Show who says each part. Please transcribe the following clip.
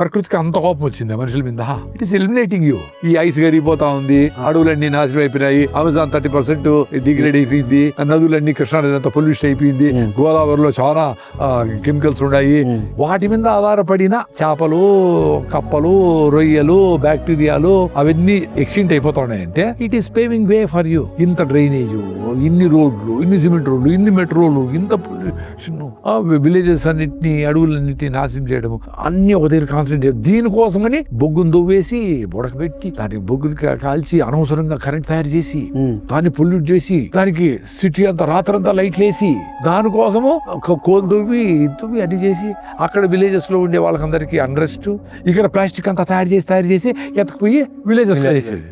Speaker 1: ప్రకృతికి అంత కోపం వచ్చింది మనుషుల మీద. It is eliminating you. ఈ ఐస్ కరిగిపోతా ఉంది, అడవులన్నీ నాశనం అయిపోయినాయి, అమెజాన్ 30% డిగ్రేడ్ అయిపోయింది, నదులన్నీ కృష్ణానది అంతా పొల్యూషన్ అయిపోయింది, గోదావరిలో చాలా కెమికల్స్ ఉన్నాయి. వాటి మీద ఆధారపడిన చేపలు, కప్పలు, రొయ్యలు, బ్యాక్టీరియాలు అవన్నీ ఎక్స్టింక్ట్ అయిపోతున్నాయంటే it is paving way for you. ఇంత డ్రైనేజ్, ఇన్ని రోడ్లు, ఇన్ని సిమెంట్ రోడ్లు, ఇన్ని మెట్రోలు, ఇంత పొల్యూషన్, విలేజెస్ అన్నింటినీ, అడవులన్నింటినీ నాశనం చేయడం, అన్ని ఒక దగ్గర కాన్సన్ట్రేట్. దీనికోసమని బొగ్గును దువ్వేసి బుడకబెట్టి దానికి బొగ్గుని కాల్చి అనవసరంగా కరెంట్ తయారు చేసి దాన్ని పొల్యూట్ చేసి దానికి సిటీ అంతా రాత్రంతా లైట్లు వేసి దానికోసము కోల్ దువ్వి అన్ని చేసి అక్కడ విలేజెస్ లో ఉండే వాళ్ళకందరికీ అన్రెస్ట్. ఇక్కడ ప్లాస్టిక్ అంతా తయారు చేసి ఎత్తుకుపోయి విలేజెస్ లో వేసేది.